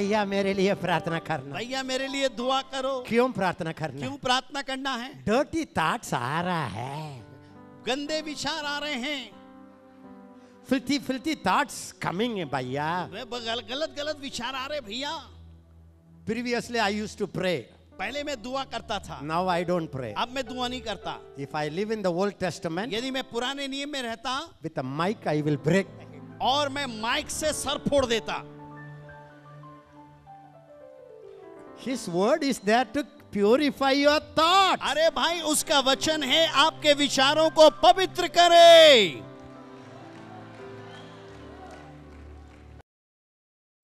भैया मेरे लिए प्रार्थना करना। भैया मेरे लिए दुआ करो। क्यों प्रार्थना करना? क्यों प्रार्थना करना है? डर्टी थॉट्स आ रहा है, गंदे विचार आ रहे हैं, फिल्थी थॉट्स कमिंग है भैया। गलत विचार आ रहे भैया। Previously I used to pray, पहले मैं दुआ करता था, नाउ आई डोंट प्रे। अब मैं दुआ नहीं करता। If I live in the Old Testament, यदि मैं पुराने नियम में रहता, with a mic I will break, और मैं माइक से सर फोड़ देता। His word is there to purify your thoughts. अरे भाई उसका वचन है आपके विचारों को पवित्र करे।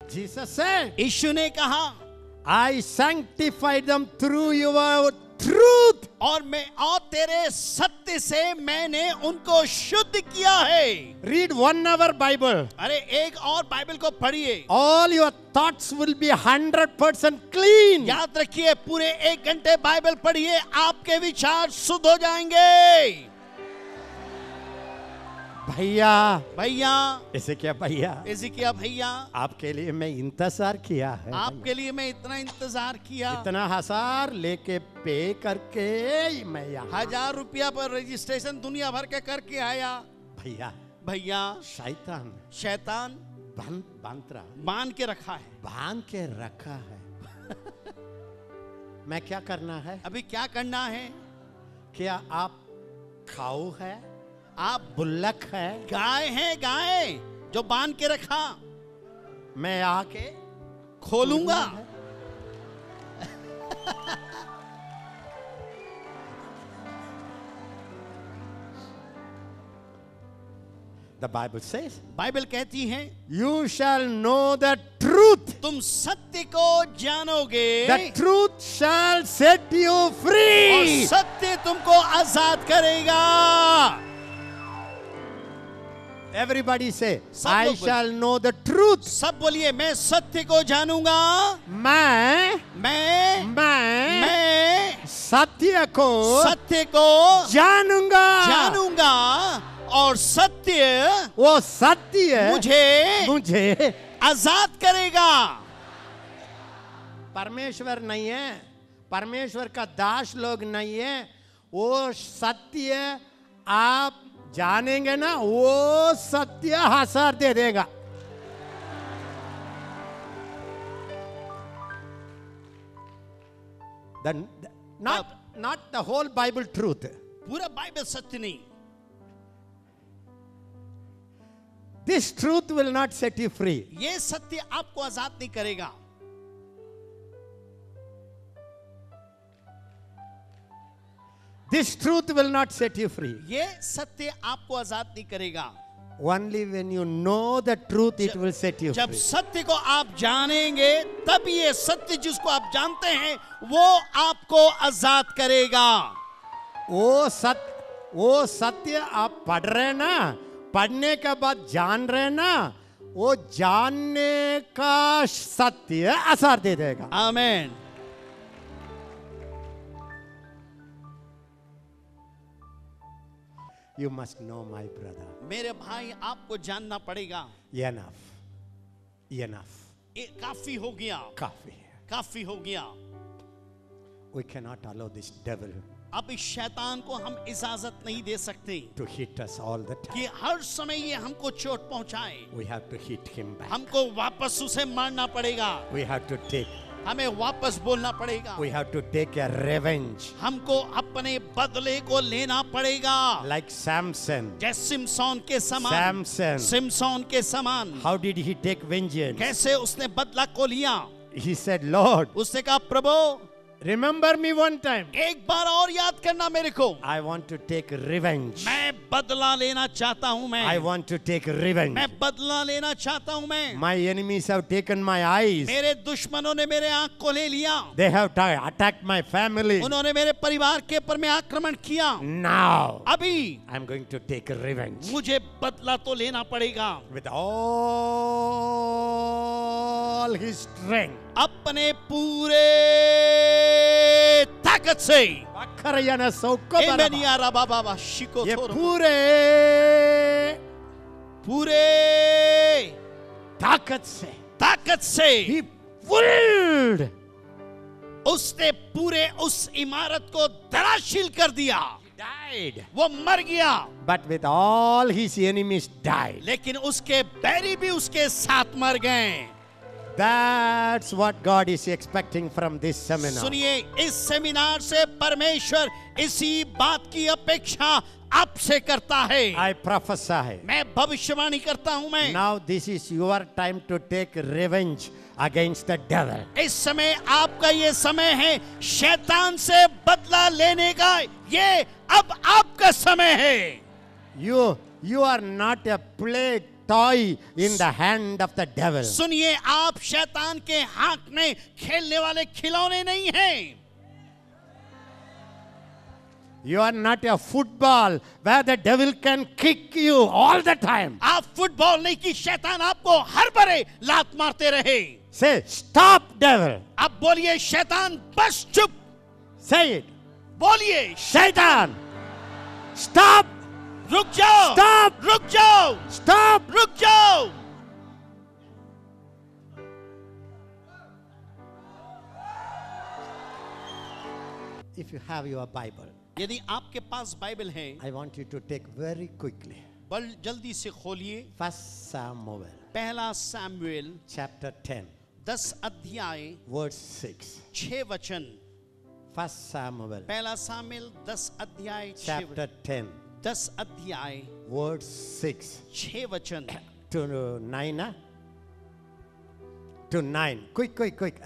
Jesus said, यीशु ने कहा, I sanctified them through your truth. और तेरे सत्य से मैंने उनको शुद्ध किया है। Read 1 hour Bible. अरे एक और बाइबल को पढ़िए, All your thoughts will be 100% clean. याद रखिए पूरे 1 घंटे बाइबल पढ़िए, आपके विचार शुद्ध हो जाएंगे। भैया भैया ऐसे क्या भैया? ऐसे क्या भैया? आपके लिए मैं इंतजार किया है, आपके लिए मैं इतना इंतजार किया, इतना हजार लेके पे करके मैं यहाँ 1000 रुपया पर रजिस्ट्रेशन दुनिया भर के करके आया। भैया भैया शैतान बांध के रखा है। मैं क्या करना है? अभी क्या करना है? क्या आप खाओ है? आप बुल्लक है? गाय है, गाय जो बांध के रखा। मैं आके खोलूंगा। The Bible says, बाइबल कहती है, you shall know the truth. तुम सत्य को जानोगे। The truth shall set you free. और सत्य तुमको आजाद करेगा। Everybody say, I shall know the truth. सब बोलिए, मैं सत्य को जानूंगा। मैं सत्य को जानूंगा और सत्य वो सत्य मुझे आजाद करेगा। परमेश्वर नहीं है, परमेश्वर का दास लोग नहीं है, वो सत्य आप जानेंगे ना, वो सत्य आजाद दे देगा। Not the whole Bible truth. पूरा बाइबल सत्य नहीं। This truth will not set you free. ये सत्य आपको आजाद नहीं करेगा। This truth will not set you free. ये सत्य आपको आजाद नहीं करेगा। Only when you know the truth it will set you free. जब सत्य को आप जानेंगे तब ये सत्य जिसको आप जानते हैं वो आपको आजाद करेगा। वो सत्य आप पढ़ रहे ना, पढ़ने के बाद जान रहे ना, वो जानने का सत्य असर दे देगा। आमीन। You must know, my brother. मेरे भाई आपको जानना पड़ेगा। Enough. काफी हो गया। काफी हो गया। We cannot allow this devil. अब इस शैतान को हम इजाजत नहीं दे सकते to hit us all the time. कि हर समय ये हमको चोट पहुंचाए। We have to hit him back. हमको वापस उसे मारना पड़ेगा। We have to take. हमें वापस बोलना पड़ेगा। We have to take a revenge. हमको अपने बदले को लेना पड़ेगा। Like Samson. जैसे सिमसोन के समान। सिमसोन के समान। How did he take vengeance? कैसे उसने बदला को लिया? He said, Lord. उसने कहा, प्रभु, remember me one time. एक बार और याद करना मेरे को। I want to take revenge. मैं बदला लेना चाहता हूँ मैं। I want to take revenge. मैं बदला लेना चाहता हूँ मैं। My enemies have taken my eyes. मेरे दुश्मनों ने मेरे आँख को ले लिया। They have attacked my family. उन्होंने मेरे परिवार के ऊपर में आक्रमण किया। Now, अभी I'm going to take revenge. मुझे बदला तो लेना पड़ेगा। With all his strength. अपने पूरे ताकत से। ये पूरे ताकत से he leveled. उसने पूरे उस इमारत को धराशील कर दिया. Died. वो मर गया. But with all his enemies died. लेकिन उसके बैरी भी उसके साथ मर गए. That's what God is expecting from this seminar. सुनिए, इस सेमिनार से परमेश्वर इसी बात की अपेक्षा आपसे करता है. I prophesy. मैं भविष्यवाणी करता हूं. मैं Now this is your time to take revenge against the devil. इस समय आपका ये समय है शैतान से बदला लेने का. ये अब आपका समय है. You are not a play toy in the hand of the devil. सुनिए, आप शैतान के हाथ में खेलने वाले खिलौने नहीं हैं. You are not a football where the devil can kick you all the time. आप फुटबॉल नहीं कि शैतान आपको हर बरे लात मारते रहे. Say, stop devil. आप बोलिए, शैतान बस चुप. Say it. बोलिए, Satan, stop. रुक जाओ. Stop. रुक जाओ. Stop. रुक जाओ. If you have your Bible, यदि आपके पास बाइबल है, I want you to take very quickly. जल्दी से खोलिए 1 Samuel पहला सैमुएल chapter 10, 10 अध्याय verse 6. 6 वचन. 1 Samuel पहला सामुएल 10 अध्याय chapter 10, 10 अध्याय verse 6 6 वचन to 9. To 9. Quick.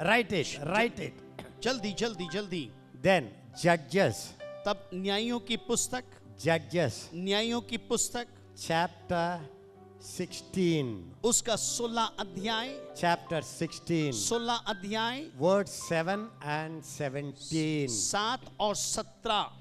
Write it. जल्दी जल्दी जल्दी. Then Judges. तब न्यायों की पुस्तक, Judges न्यायों की पुस्तक chapter 16. उसका 16 अध्याय, Chapter 16. 16 अध्याय Words 7 and 17. 7 और 17.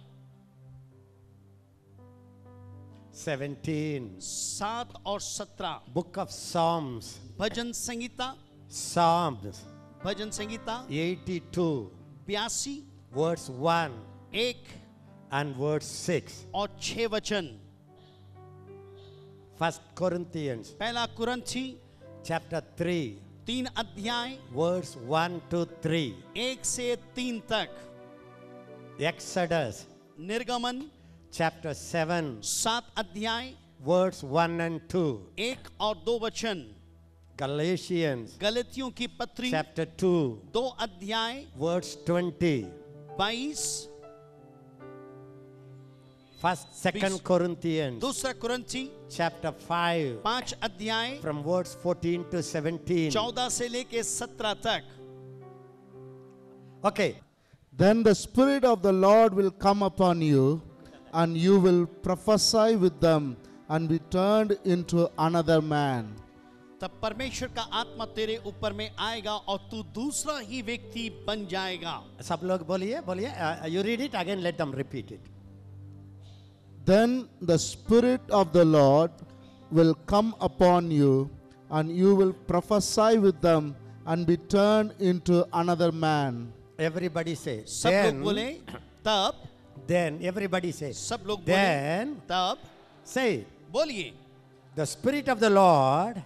17. 7 और 17. Book of Psalms. Bhajan Sangeeta, Psalms bhajan Sangeeta 82. 82 Verse 1 1 and verse 6. और 6 वचन. 1 Corinthians पहला कुरंथी chapter 3. 3 अध्याय Verse 1 to 3. 1 से 3 तक. Exodus निर्गमन chapter 7. 7 अध्याय Verse 1 and 2. 1 और 2 वचन. Galatians गलतियों की पत्री chapter 2. 2 अध्याय Verse 20. 22. 2 Corinthians दूसरा कुरंथी chapter 5. 5 अध्याय From verse 14 to 17. 14 से लेके 17 तक. Okay. Then the Spirit of the Lord will come upon you, and you will prophesy with them, and be turned into another man. तब परमेश्वर का आत्मा तेरे ऊपर में आएगा और तू दूसरा ही व्यक्ति बन जाएगा. सब लोग बोलिए. You read it again, let them repeat it. Then the Spirit of the Lord will come upon you, and you will prophesy with them, and be turned into another man. Everybody say. सब लोग बोले तब. Then everybody say. सब लोग बोले Then तब. say. बोलिए. The Spirit of the Lord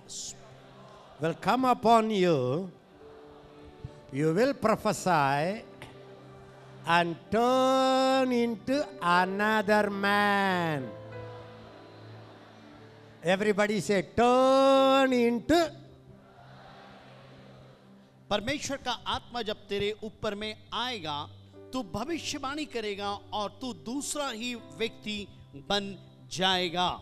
will come upon you. You will prophesy and turn into another man. Everybody say, turn into. परमेश्वर का आत्मा जब तेरे ऊपर में आएगा, तू भविष्यवाणी करेगा और तू दूसरा ही व्यक्ति बन जाएगा.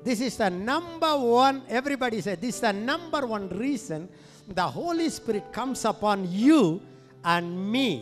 This is the number one, everybody say, this is the number one reason the Holy Spirit comes upon you and me.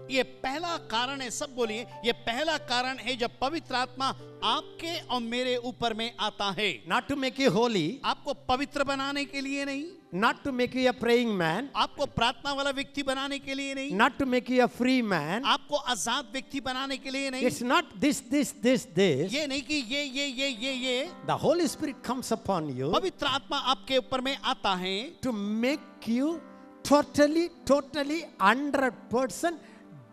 ये पहला कारण है. सब बोलिए, ये पहला कारण है जब पवित्र आत्मा आपके और मेरे ऊपर में आता है. Not to make you holy, आपको पवित्र बनाने के लिए नहीं, not to make you a praying man, आपको प्रार्थना वाला व्यक्ति बनाने के लिए नहीं, not to make you a free man. आपको आजाद व्यक्ति बनाने के लिए नहीं. It's not this. ये नहीं कि ये. The Holy Spirit comes upon you पवित्र आत्मा आपके ऊपर में आता है to make you totally 100%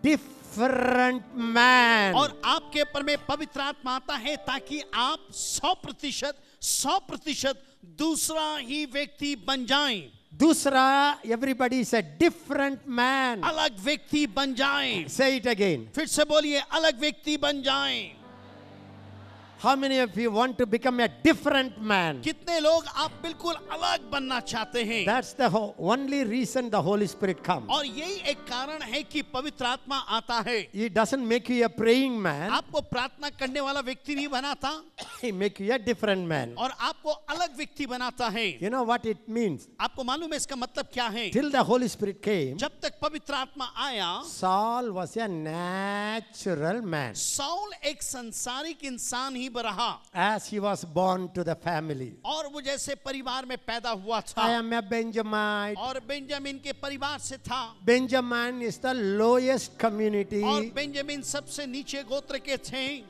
different man. और आपके ऊपर में पवित्र आत्मा आता है ताकि आप 100% दूसरा ही व्यक्ति बन जाएं. दूसरा, everybody is a different man. अलग व्यक्ति बन जाएं. Say it again. फिर से बोलिए, अलग व्यक्ति बन जाएं. How many of you want to become a different man? कितने लोग आप बिल्कुल अलग बनना चाहते हैं? That's the only reason the Holy Spirit comes. और यही एक कारण है कि पवित्र आत्मा आता है. He doesn't make you a praying man. आपको प्रार्थना करने वाला व्यक्ति नहीं बनाता, He make you a different man. और आपको अलग व्यक्ति बनाता है. You know what it means? आपको मालूम है इसका मतलब क्या है? Till the Holy Spirit came, जब तक पवित्र आत्मा आया, Saul was a natural man. Saul एक संसारिक इंसान ही रहा. As he was born to the family. और वो जैसे परिवार में पैदा हुआ था. I am a Benjamite. और बेंजामिन के परिवार से था. Benjamin is the lowest community. और बेंजामिन सबसे नीचे गोत्र के थे.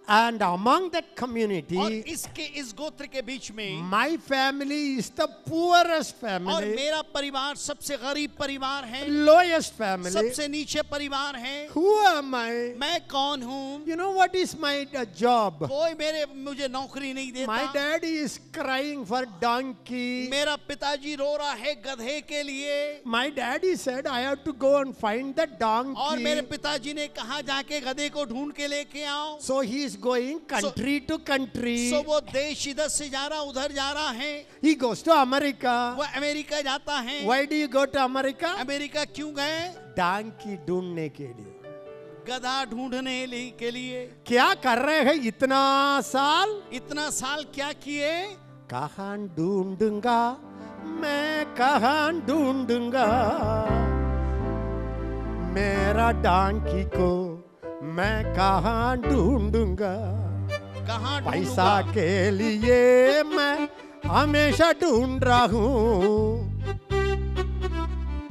And among that और community, इस गोत्र के बीच में my family is the poorest और family, मेरा परिवार सबसे गरीब परिवार है. lowest family. सबसे नीचे परिवार है. Who am I? मैं कौन हूँ? You know what is my job? कोई मुझे नौकरी नहीं देता. My daddy is crying for donkey. मेरा पिताजी रो रहा है गधे के लिए. My daddy said I have to go and find the और मेरे donkey. पिताजी ने कहा जाके गधे को ढूंढ के लेके आओ. So he is going country to country. सो वो देश इधर से जा रहा उधर जा रहा है. He goes to America. वो अमेरिका जाता है. Why do you go to America? America क्यों गए? Donkey ढूंढने के लिए. गधा ढूंढने के लिए. क्या कर रहे हैं इतना साल? इतना साल क्या किए? कहां ढूंढूंगा मैं, कहां ढूंढूंगा मेरा डंकी को, मैं कहां ढूंढूंगा. कहाँ पैसा ढूंढूंगा? के लिए मैं हमेशा ढूंढ रहा हूँ,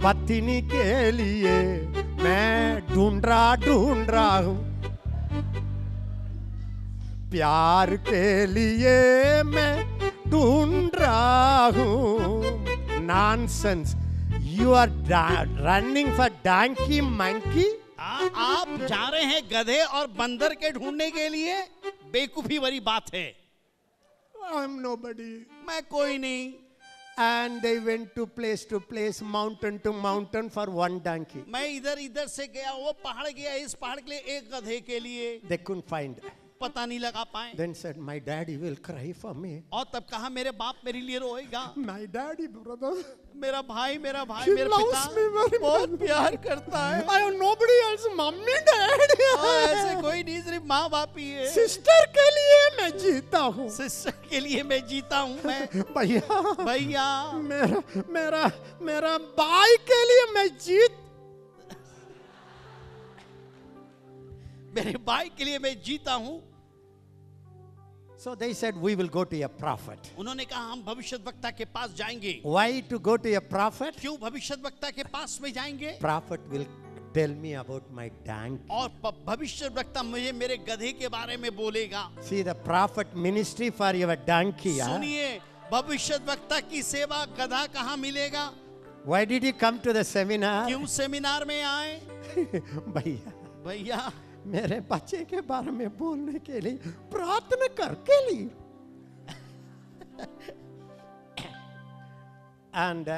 पत्नी के लिए मैं ढूंढ रहा हूँ, प्यार के लिए मैं ढूंढ रहा हूँ. Nonsense. You are running for donkey monkey? आप जा रहे हैं गधे और बंदर के ढूंढने के लिए? बेवकूफी वाली बात है. I'm nobody. मैं कोई नहीं. And they went to place, mountain to mountain for one donkey. मैं इधर से गया, वो पहाड़ गया, इस पहाड़ के लिए एक गधे के लिए. They couldn't find. पता नहीं लगा पाए. Then said, my daddy will cry for me. और तब कहा मेरे बाप मेरे लिए रोएगा. My daddy, brother. मेरा भाई He मेरा loves पिता me very बहुत much. प्यार करता है. I have nobody else, mummy, daddy. ऐसे कोई नहीं, सिर्फ माँ बाप ही है. Sister के लिए मैं जीता हूँ. सिस्टर के लिए मैं जीता हूँ. मैं भैया, भैया मेरा भाई के लिए मैं मेरे भाई के लिए मैं जीता हूँ. So they said, we will go to a prophet. उन्होंने कहा हम भविष्यद्वक्ता के पास जाएंगे. Why to go to a prophet? क्यों भविष्यद्वक्ता के पास में जाएंगे? Prophet will tell me about my donkey. और भविष्यद्वक्ता मुझे मेरे गधे के बारे में बोलेगा. See the prophet ministry for your donkey. सुनिए, भविष्यद्वक्ता की सेवा गधा कहाँ मिलेगा? Why did you come to the seminar? क्यों सेमिनार में आए? भैया मेरे बच्चे के बारे में बोलने के लिए प्रार्थना करके लिए. And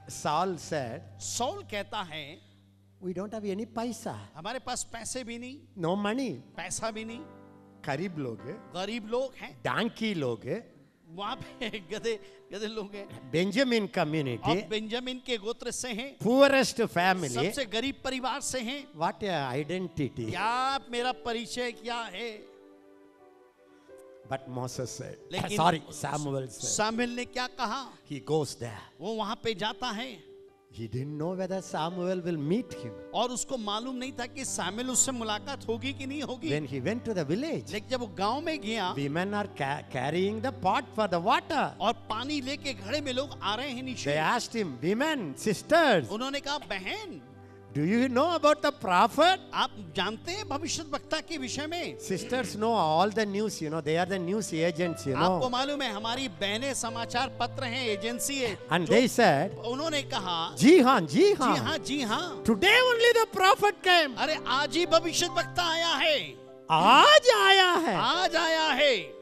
Saul said, सौल कहता है we don't have any paisa. हमारे पास पैसे भी नहीं, No money. पैसा भी नहीं, गरीब लोग हैं, गरीब लोग हैं. donkey लोग हैं, वहां पे गधे लोग हैं. Benjamin और community, बेंजामिन के गोत्र से हैं. poorest family. सबसे गरीब परिवार से हैं. What a identity. क्या मेरा परिचय क्या है? But Moses said, लेकिन sorry, Samuel said, सामुएल ने क्या कहा? he goes there. वो वहां पे जाता है. He didn't know whether Samuel will meet him. और उसको मालूम नहीं था कि सामुएल उससे मुलाकात होगी कि नहीं होगी. When he went to the village, लेकिन जब वो गांव में गया women are carrying the pot for the water. और पानी लेके घड़े में लोग आ रहे हैं They नीचे. asked him, women, sisters, उन्होंने कहा बहन, do you know about the prophet? आप जानते हैं भविष्यद्वक्ता के विषय में? Sisters know all the news, they are the news agents, आपको मालूम है हमारी बहनें समाचार पत्र हैं, एजेंसी है. And they said, उन्होंने कहा जी हाँ. जी हाँ जी हाँ. Today only the prophet came. अरे आज ही भविष्यद्वक्ता आया है. आज आया है. आज आया है.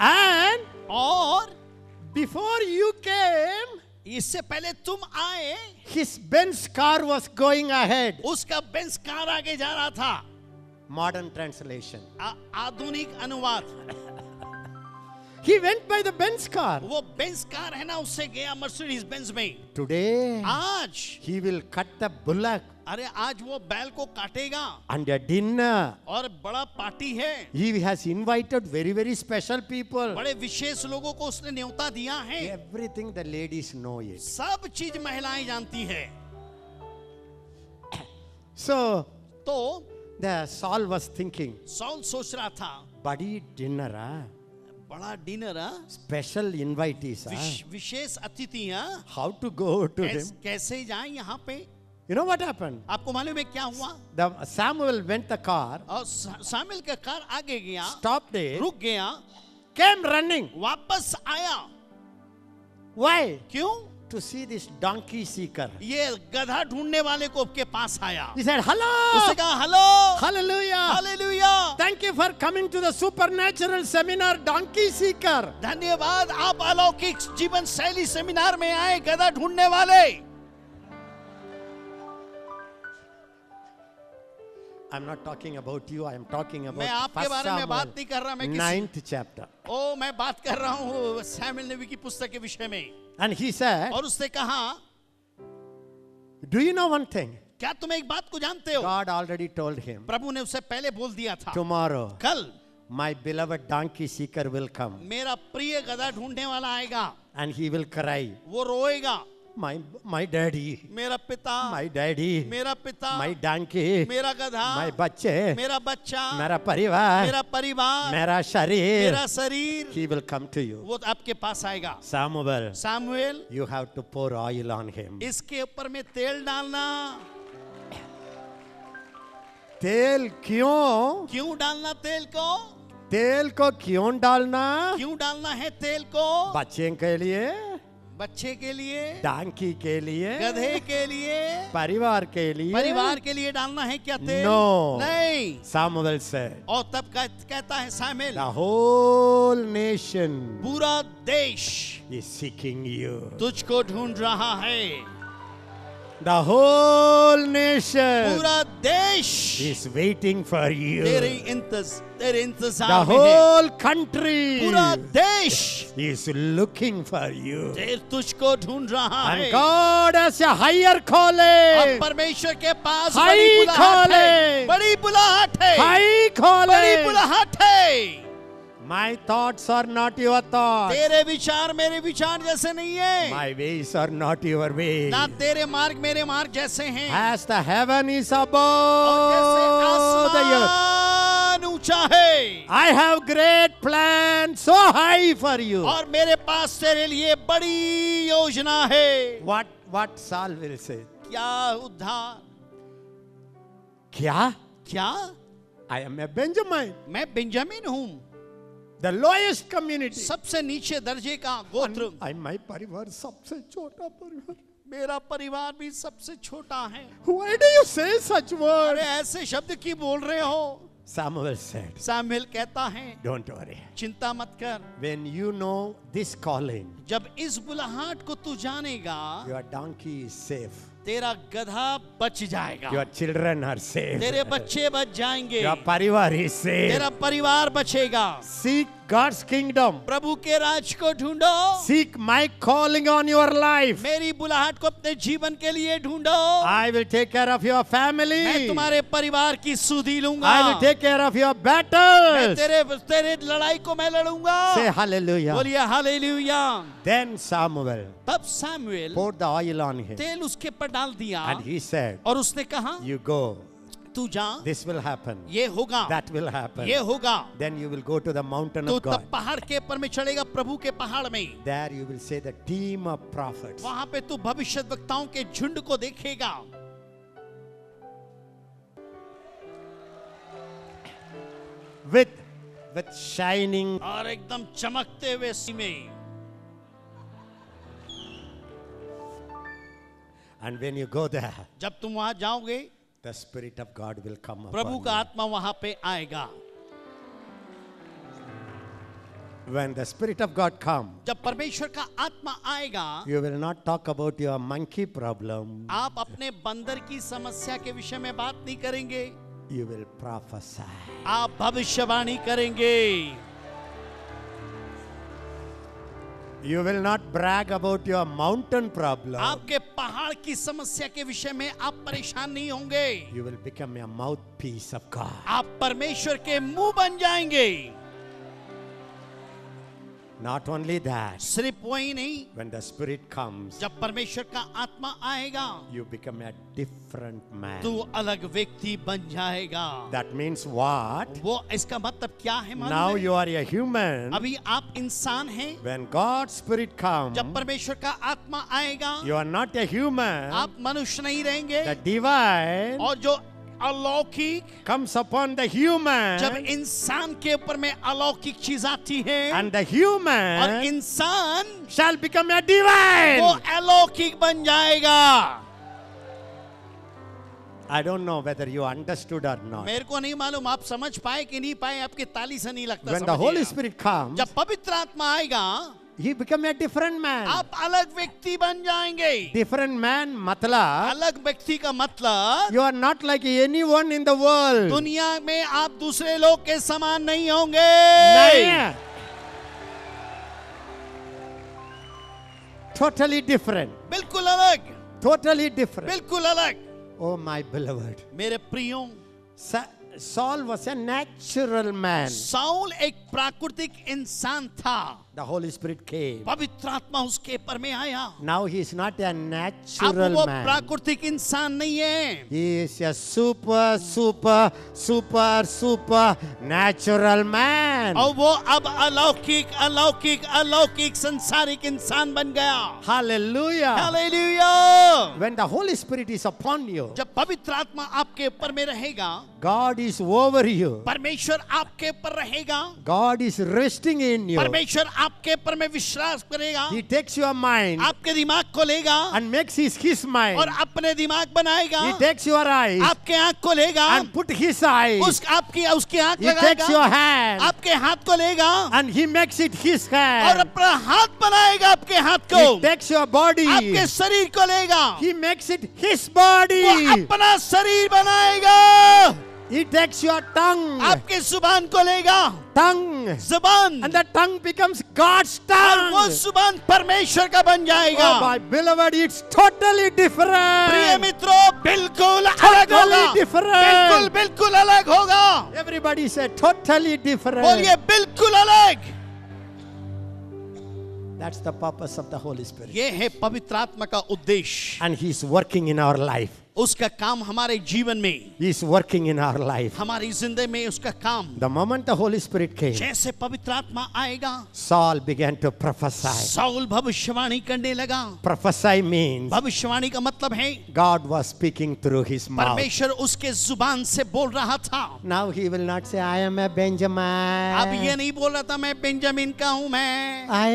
And और before you came, इससे पहले तुम आए, his Benz car was going ahead. उसका बेंज कार आगे जा रहा था. Modern translation. आधुनिक अनुवाद. He went by the Benz car. वो बेंज कार है ना, उससे गया मर्सिडीज बेंज में. Today, आज, he will cut the bullock अरे आज वो बैल को काटेगा and a dinner. और बड़ा पार्टी है. He has invited very, very special people. बड़े विशेष लोगों को उसने न्योता दिया है. Everything the ladies know it. सब चीज महिलाएं जानती है. So, तो the Saul was thinking, Saul सोच रहा था, buddy dinner, ah? बड़ा डिनर, Special invitees, ah? विशेष अतिथि, How to go to him? कैसे जाएं यहाँ पे. You know what happened? आपको मालूम है क्या हुआ. The Samuel went the car, और शामिल का कार आगे गया, stopped it, रुक गया, came running. वापस आया. Why? क्यों? To see this donkey seeker. ये गधा ढूंढने वाले को के पास आया. He said, hello. उसने कहा hello, Hallelujah. Hallelujah. Thank you for coming to the supernatural seminar, donkey seeker. धन्यवाद, आप अलौकिक जीवन शैली सेमिनार में आए, गधा ढूंढने वाले. I'm not talking about you. I am talking about मैं आपके First बारे में बात Samuel, नहीं कर रहा, मैं 9th chapter. ओ मैं बात कर रहा हूँ सैमुएल नबी की पुस्तक के विषय में. And he said, और उसने कहा, do you know one thing? क्या तुम एक बात को जानते हो. God already told him, प्रभु ने उससे पहले बोल दिया था, tomorrow कल my beloved donkey seeker will come मेरा प्रिय गधा ढूंढने वाला आएगा. and he will cry, वो रोएगा, my daddy, मेरा पिता, my daddy, मेरा पिता, my donkey, मेरा गधा, my बच्चे, मेरा बच्चा, मेरा परिवार, मेरा परिवार, मेरा शरीर. मेरा शरीर. He will come to you. वो आपके पास आएगा. Samuel, Samuel, you have to pour oil on him. इसके ऊपर में तेल डालना. तेल क्यों? क्यों डालना तेल को? तेल को क्यों डालना? क्यों डालना है तेल को? बच्चे के लिए, बच्चे के लिए, डांकी के लिए, गधे के लिए, परिवार के लिए. परिवार के लिए डालना है क्या तेल? No. नहीं. Samuel said, और तब कहता है सामुएल, the whole nation पूरा देश is seeking you. तुझको ढूंढ रहा है. The whole nation पूरा देश is waiting for you. तेरे The इंतजार में है. whole country पूरा देश is looking for you. तुझको ढूंढ रहा है. And God has a higher और calling. परमेश्वर के पास High बड़ी बुलाहट है. calling. बड़ी बुलाहट है. High बड़ी calling. बुलाहट है. My thoughts are not your thoughts. तेरे विचार मेरे विचार जैसे नहीं है. My ways are not your ways. ना तेरे मार्ग मेरे मार्ग जैसे हैं. As the heaven is और above the earth, आसमान ऊंचा है. I have great plans so high for you. और मेरे पास तेरे लिए बड़ी योजना है. What Saul will say? क्या उद्धार? क्या? क्या? I am a Benjamin. मैं बेंजामिन हूँ. The lowest community. सबसे नीचे दर्जे का गोत्र. My परिवार सबसे छोटा परिवार. मेरा परिवार भी सबसे छोटा है. Why do you say such words? अरे ऐसे शब्द क्यों बोल रहे हो? Samuel said, सामुएल कहता है, don't worry. चिंता मत कर. When you know this calling, जब इस बुलाहट को तू जानेगा, your donkey is safe. तेरा गधा बच जाएगा. Your children are safe. तेरे बच्चे बच जाएंगे. Your परिवार is safe. तेरा परिवार बचेगा. Seek God's kingdom. प्रभु के राज को ढूंढो. Seek my calling on your life. मेरी बुलाहट को अपने जीवन के लिए ढूंढो. I will take care of your family. मैं तुम्हारे परिवार की सुधि लूंगा. I will take care of your battles. मैं तेरे लड़ाई को मैं लड़ूंगा. Say hallelujah. बोलिए हालेलुया. Then Samuel तब Samuel poured the oil on him. तेल उसके पर डाल दिया. And he said, और उसने कहा, you go. तू जा. This will happen. ये होगा. That will happen. ये होगा. Then you will go to the mountain तो of God. तब पहाड़ के ऊपर में चढ़ेगा, प्रभु के पहाड़ में. There you will say the team of prophets. वहां पे तू भविष्यद्वक्ताओं के झुंड को देखेगा. With shining. और एकदम चमकते हुए सीमे. And when you go there, जब तुम वहां जाओगे, the Spirit of God will come Prabhu upon का you. आत्मा वहां पे आएगा. When the Spirit of God comes, जब परमेश्वर का आत्मा आएगा, you will not talk about your monkey problem. आप अपने बंदर की समस्या के विषय में बात नहीं करेंगे, You will prophesy. आप भविष्यवाणी करेंगे। You will not brag about your mountain problem. आपके पहाड़ की समस्या के विषय में आप परेशान नहीं होंगे। You will become a mouthpiece of God. आप परमेश्वर के मुंह बन जाएंगे। Not only that, सिर्फ वही नहीं, when the Spirit comes, जब परमेश्वर का आत्मा आएगा, you become a different man. तू अलग व्यक्ति बन जाएगा। That means what? वो इसका मतलब क्या है मालूम Now है? you are a human. अभी आप इंसान हैं, When God's Spirit comes, जब परमेश्वर का आत्मा आएगा, you are not a human. आप मनुष्य नहीं रहेंगे, The divine और जो अलौकिक comes upon the human, जब इंसान के ऊपर में अलौकिक चीज आती है, and the और human इंसान shall become a divine. वो अलौकिक बन जाएगा। I don't know whether you understood or not. मेरे को नहीं मालूम आप समझ पाए कि नहीं पाए, आपके ताली से नहीं लगता। When the Holy Spirit comes, जब पवित्र आत्मा आएगा, he become a different man. आप अलग व्यक्ति बन जाएंगे। Different man मतलब अलग व्यक्ति का मतलब you are not like anyone in the world. दुनिया में आप दूसरे लोग के समान नहीं होंगे। नहीं. Totally different. बिल्कुल अलग, Totally different. बिल्कुल अलग। Oh my beloved. मेरे प्रियों, Saul was a natural man. Saul एक प्राकृतिक इंसान था। The Holy Spirit came. पवित्र आत्मा उसके पर में आया। Now he is not a अब natural वो man. प्राकृतिक इंसान नहीं है, He is a super natural man. और वो अब अलौकिक संसारिक इंसान बन गया। Hallelujah. Hallelujah. When the Holy Spirit is upon you, जब पवित्र आत्मा आपके ऊपर में रहेगा, God is over you. परमेश्वर आपके ऊपर रहेगा, God is resting in you. परमेश्वर आपके ऊपर में विश्वास करेगा, He takes your mind आपके दिमाग को लेगा and makes his mind. और अपने दिमाग बनाएगा, He takes your eyes आपके आंख को लेगा, and put his eyes. उसकी आंख He takes your लगाएगा, hand आपके हाथ को लेगा and he makes it his और hand. अपना हाथ बनाएगा, आपके हाथ को He takes your body. आपके शरीर को लेगा, He makes it his body. वो अपना शरीर बनाएगा। He takes your tongue. आपके जुबान को लेगा, Tongue. जुबान, And the tongue becomes God's और वो tongue. जुबान परमेश्वर का बन जाएगा। Oh my beloved, it's totally different. प्रिय मित्रों, बिल्कुल अलग Totally होगा, different. बिल्कुल अलग होगा। Everybody say totally different. बोलिए बिल्कुल अलग। That's the purpose of the Holy Spirit. ये है पवित्र आत्मा का उद्देश्य। And He's working in our life. उसका काम हमारे जीवन में, He's working in our life. हमारी जिंदगी में उसका काम। The moment the Holy Spirit came, जैसे पवित्र आत्मा आएगा, Saul began to prophesy. Saul भविष्यवाणी करने लगा। Prophesy means भविष्यवाणी का मतलब है God was speaking through his mouth. परमेश्वर उसके जुबान से बोल रहा था। Now he will not say, I am a Benjamin. अब ये नहीं बोल रहा था मैं बेंजामिन का हूँ, मैं I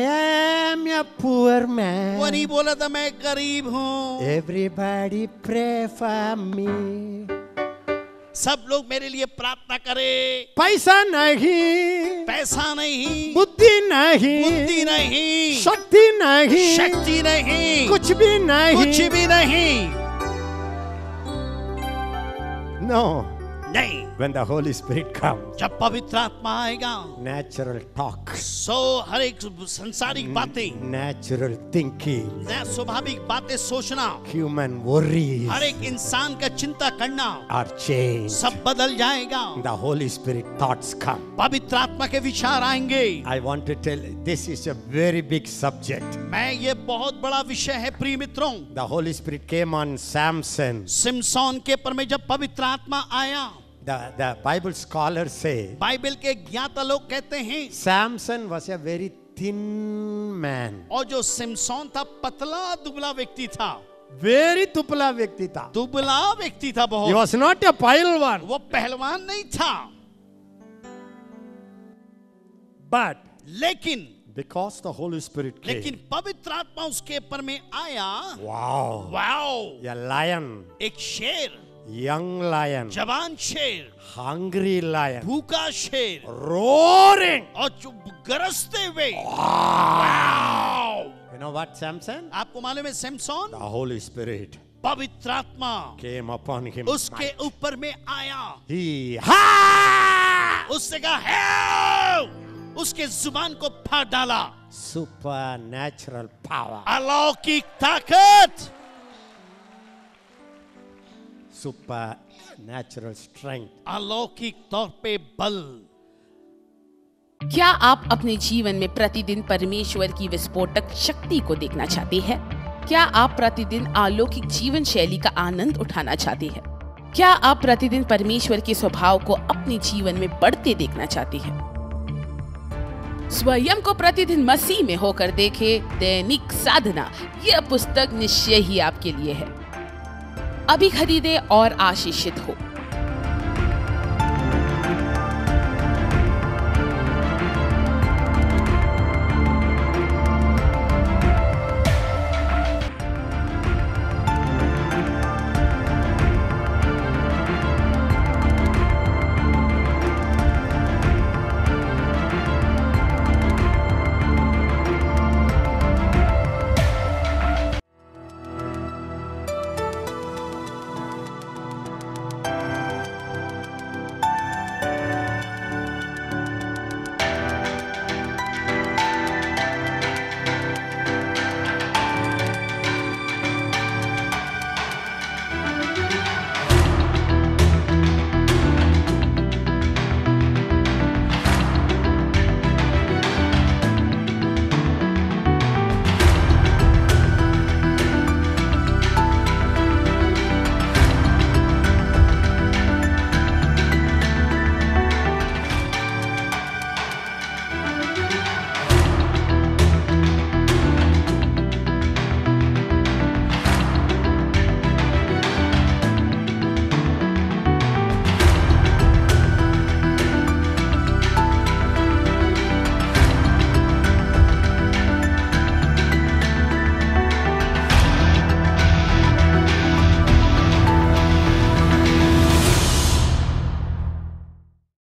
am a poor man. वो नहीं बोला था मैं गरीब हूँ। Everybody pray for me. सब लोग मेरे लिए प्रार्थना करे। पैसा नहीं, पैसा नहीं, बुद्धि नहीं, बुद्धि नहीं, शक्ति नहीं, शक्ति नहीं, कुछ भी नहीं. कुछ भी नहीं। No. नहीं, When the Holy Spirit comes, जब पवित्र आत्मा आएगा, natural talk, हर एक संसारिक बातें, natural thinking, स्वाभाविक बातें सोचना, human worries हर एक इंसान का चिंता करना are changed. सब बदल जाएगा। The Holy Spirit thoughts come. पवित्र आत्मा के विचार आएंगे। I want to tell you, this is a very big subject. मैं ये बहुत बड़ा विषय है प्रिय मित्रों। The Holy Spirit came on Samson. Samson के पर में जब पवित्र आत्मा आया, The Bible scholars say Bible के ज्ञाता लोग कहते हैं, Samson was a very thin man. और जो सिमसोन था पतला दुबला व्यक्ति था। Very tupla व्यक्ति था. दुबला व्यक्ति था He बहुत। was not a पहलवान. वो पहलवान नहीं था, But लेकिन because the Holy Spirit came, पवित्र आत्मा उसके पर में आया। wow, वाओ, a lion, एक शेर, young lion, जवान शेर, hungry lion, भूखा शेर, roaring. और गरजते हुए. You know what, Samson? आपको मालूम है सैमसन? The Holy Spirit पवित्र आत्मा came upon him. उसके ऊपर में आया. He उससे कहा "Help!" उसके जुबान को फाड़ डाला. supernatural power, अलौकिक ताकत, supernatural strength. अलौकिक तौर पे बल. क्या आप अपने जीवन में प्रतिदिन परमेश्वर की विस्फोटक शक्ति को देखना चाहते हैं? क्या आप प्रतिदिन अलौकिक जीवन शैली का आनंद उठाना चाहते हैं? क्या आप प्रतिदिन परमेश्वर के स्वभाव को अपने जीवन में बढ़ते देखना चाहते हैं? स्वयं को प्रतिदिन मसीह में होकर देखें, दैनिक साधना, यह पुस्तक निश्चय ही आपके लिए है. अभी खरीदे और आशीषित हो.